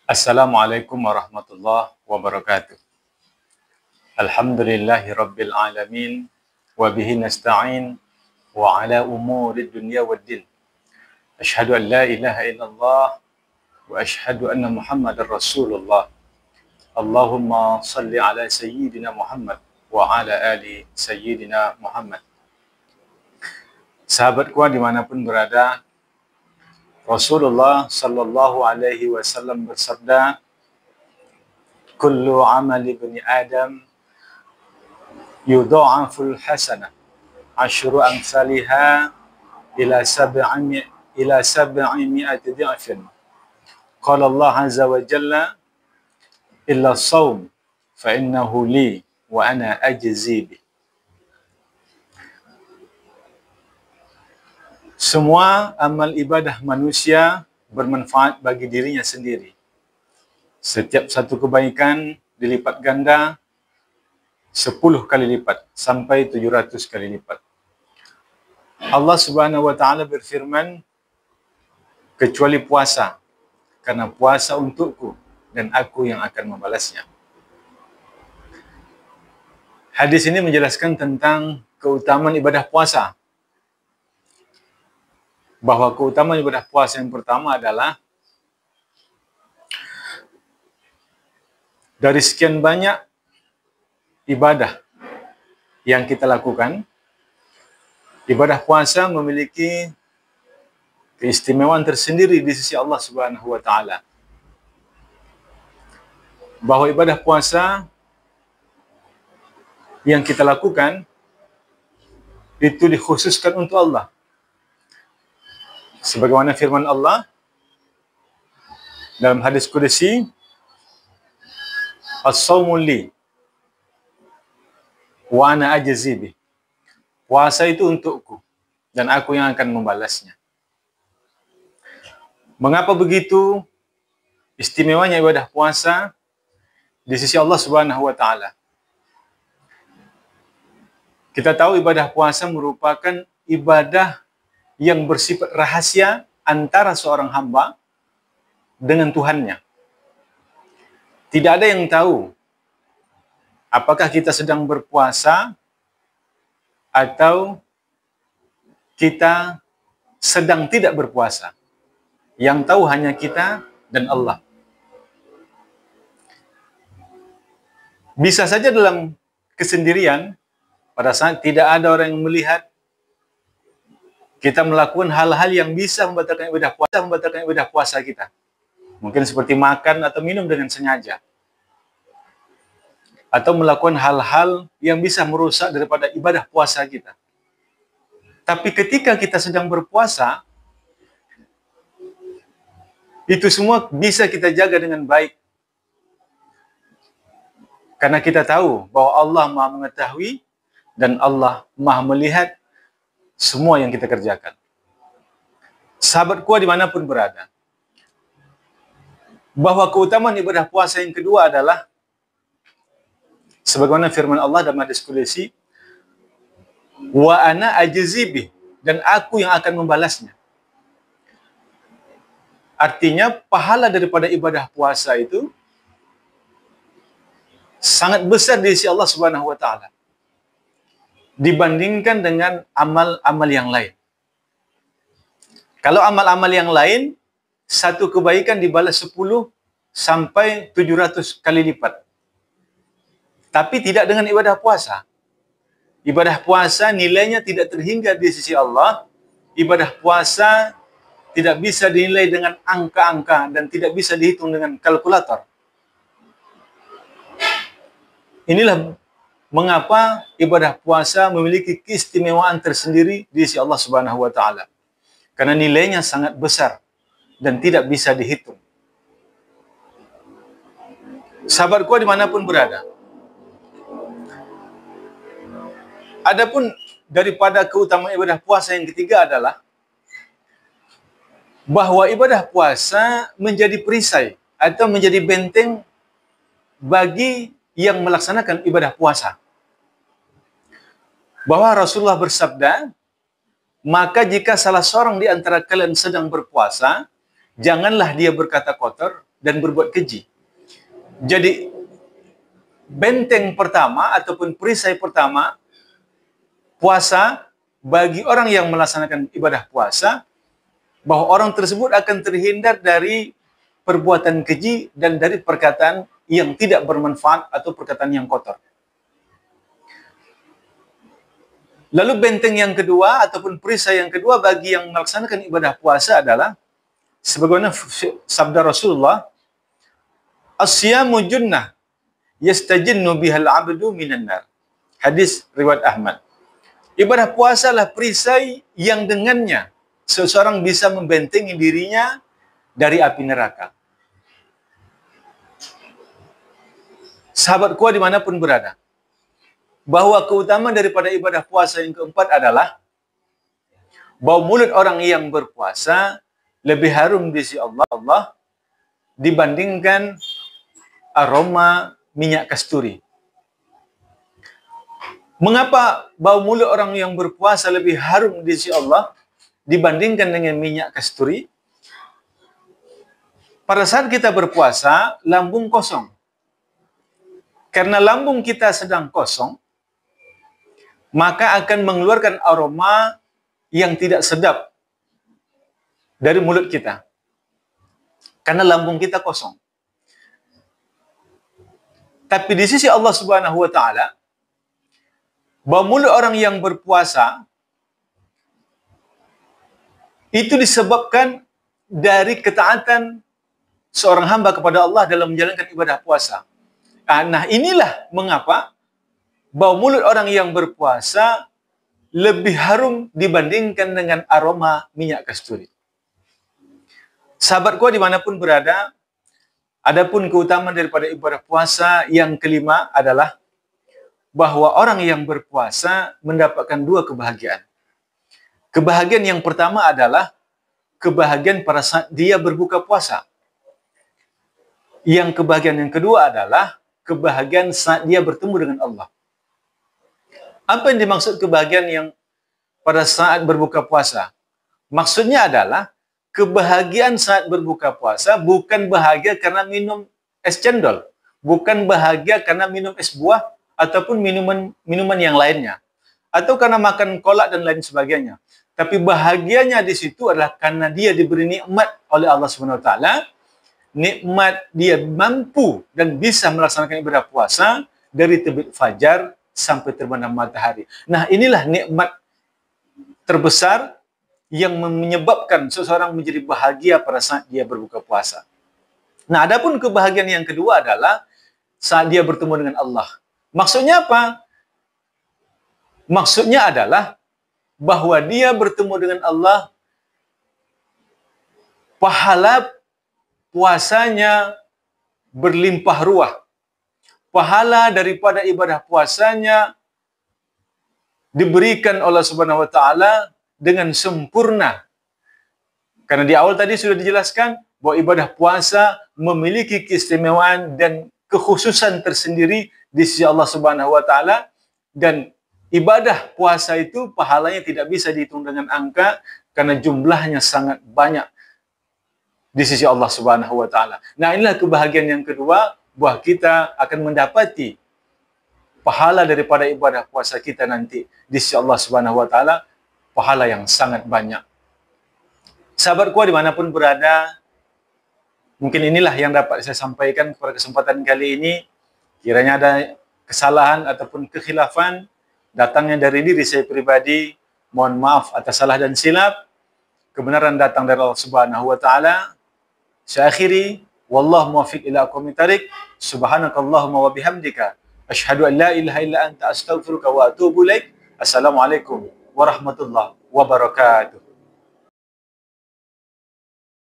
Assalamualaikum warahmatullahi wabarakatuh. Alhamdulillahi rabbil alamin wa bihi nasta'in wa ala umuri dunya waddin. Asyhadu an la ilaha illallah wa asyhadu anna Muhammadar Rasulullah. Allahumma salli ala sayyidina Muhammad wa ala ali sayyidina Muhammad. Sahabatku dimanapun berada, Rasulullah sallallahu alaihi wasallam bersabda, kullu amali ibni Adam yudha'aful hasanah asyru amsalha ila sab'imi'ati dhi'fin. Qala Allah azza wa jalla illa shaum fa innahu li wa ana ajzi bi. Semua amal ibadah manusia bermanfaat bagi dirinya sendiri. Setiap satu kebaikan dilipat ganda 10 kali lipat sampai 700 kali lipat. Allah Subhanahu wa taala berfirman, kecuali puasa, karena puasa untukku dan aku yang akan membalasnya. Hadis ini menjelaskan tentang keutamaan ibadah puasa. Bahwa keutamaan ibadah puasa yang pertama adalah dari sekian banyak ibadah yang kita lakukan, ibadah puasa memiliki keistimewaan tersendiri di sisi Allah Subhanahu wa taala. Bahwa ibadah puasa yang kita lakukan itu dikhususkan untuk Allah. Sebagaimana firman Allah dalam hadis qudsi, as-shaumu li wa ana ajzi bi. Puasa itu untukku dan aku yang akan membalasnya. Mengapa begitu istimewanya ibadah puasa di sisi Allah Subhanahu wa taala? Kita tahu ibadah puasa merupakan ibadah yang bersifat rahasia antara seorang hamba dengan Tuhannya. Tidak ada yang tahu apakah kita sedang berpuasa atau kita sedang tidak berpuasa. Yang tahu hanya kita dan Allah. Bisa saja dalam kesendirian, pada saat tidak ada orang yang melihat, kita melakukan hal-hal yang bisa membatalkan ibadah puasa kita. Mungkin seperti makan atau minum dengan sengaja. Atau melakukan hal-hal yang bisa merusak daripada ibadah puasa kita. Tapi ketika kita sedang berpuasa, itu semua bisa kita jaga dengan baik. Karena kita tahu bahwa Allah Maha mengetahui dan Allah Maha melihat semua yang kita kerjakan. Sahabatku dimanapun berada, bahwa keutamaan ibadah puasa yang kedua adalah sebagaimana firman Allah dalam hadis qudsi, wa ana ajzi bi, dan aku yang akan membalasnya. Artinya pahala daripada ibadah puasa itu sangat besar di sisi Allah Subhanahu wa taala dibandingkan dengan amal-amal yang lain. Kalau amal-amal yang lain, satu kebaikan dibalas 10 sampai 700 kali lipat. Tapi tidak dengan ibadah puasa. Ibadah puasa nilainya tidak terhingga di sisi Allah. Ibadah puasa tidak bisa dinilai dengan angka-angka dan tidak bisa dihitung dengan kalkulator. Inilah mengapa ibadah puasa memiliki keistimewaan tersendiri di sisi Allah Subhanahu wa taala. Karena nilainya sangat besar dan tidak bisa dihitung. Sahabatku dimanapun berada. Adapun daripada keutamaan ibadah puasa yang ketiga adalah bahwa ibadah puasa menjadi perisai atau menjadi benteng bagi yang melaksanakan ibadah puasa. Bahwa Rasulullah bersabda, maka jika salah seorang di antara kalian sedang berpuasa, janganlah dia berkata kotor, dan berbuat keji. Jadi benteng pertama ataupun perisai pertama puasa bagi orang yang melaksanakan ibadah puasa, bahwa orang tersebut akan terhindar dari perbuatan keji dan dari perkataan yang tidak bermanfaat atau perkataan yang kotor. Lalu benteng yang kedua ataupun perisai yang kedua bagi yang melaksanakan ibadah puasa adalah sebagaimana sabda Rasulullah, "As-siyamu junnah yastajinnu bihal 'abdu minan nar." Hadis riwayat Ahmad. Ibadah puasa adalah perisai yang dengannya seseorang bisa membentengi dirinya dari api neraka. Sahabatku dimanapun berada, bahwa keutamaan daripada ibadah puasa yang keempat adalah bau mulut orang yang berpuasa lebih harum di sisi Allah dibandingkan aroma minyak kasturi. Mengapa bau mulut orang yang berpuasa lebih harum di sisi Allah dibandingkan dengan minyak kasturi? Pada saat kita berpuasa, lambung kosong. Karena lambung kita sedang kosong, maka akan mengeluarkan aroma yang tidak sedap dari mulut kita. Karena lambung kita kosong. Tapi di sisi Allah Subhanahu wa taala, bau mulut orang yang berpuasa itu disebabkan dari ketaatan seorang hamba kepada Allah dalam menjalankan ibadah puasa. Nah, inilah mengapa bau mulut orang yang berpuasa lebih harum dibandingkan dengan aroma minyak kasturi. Sahabatku dimanapun berada, adapun keutamaan daripada ibadah puasa yang kelima adalah bahwa orang yang berpuasa mendapatkan dua kebahagiaan. Kebahagiaan yang pertama adalah kebahagiaan pada saat dia berbuka puasa. Yang kebahagiaan yang kedua adalah kebahagiaan saat dia bertemu dengan Allah. Apa yang dimaksud kebahagiaan yang pada saat berbuka puasa? Maksudnya adalah kebahagiaan saat berbuka puasa bukan bahagia karena minum es cendol, bukan bahagia karena minum es buah ataupun minuman yang lainnya, atau karena makan kolak dan lain sebagainya. Tapi bahagianya di situ adalah karena dia diberi nikmat oleh Allah Subhanahu wa taala, nikmat dia mampu dan bisa melaksanakan ibadah puasa dari terbit fajar sampai terbenam matahari. Nah, inilah nikmat terbesar yang menyebabkan seseorang menjadi bahagia pada saat dia berbuka puasa. Nah, adapun kebahagiaan yang kedua adalah saat dia bertemu dengan Allah. Maksudnya apa? Maksudnya adalah bahwa dia bertemu dengan Allah, pahala puasanya berlimpah ruah. Pahala daripada ibadah puasanya diberikan oleh Subhanahu wa taala dengan sempurna. Karena di awal tadi sudah dijelaskan bahwa ibadah puasa memiliki keistimewaan dan kekhususan tersendiri di sisi Allah Subhanahu wa taala, dan ibadah puasa itu pahalanya tidak bisa dihitung dengan angka karena jumlahnya sangat banyak di sisi Allah Subhanahu wa taala. Nah, inilah kebahagiaan yang kedua, bahwa kita akan mendapati pahala daripada ibadah puasa kita nanti di sisi Allah Subhanahu wa taala, pahala yang sangat banyak. Sahabatku dimanapun berada, mungkin inilah yang dapat saya sampaikan pada kesempatan kali ini. Kiranya ada kesalahan ataupun kekhilafan datangnya dari diri saya pribadi, mohon maaf atas salah dan silap. Kebenaran datang dari Allah Subhanahu wa taala. Saya akhiri, wallahu muwaffiq ila aqwamit thariq. Subhanakallahumma wa bihamdika asyhadu an la ilaha illa anta astaghfiruka wa atubu ilaik. Assalamualaikum warahmatullahi wabarakatuh.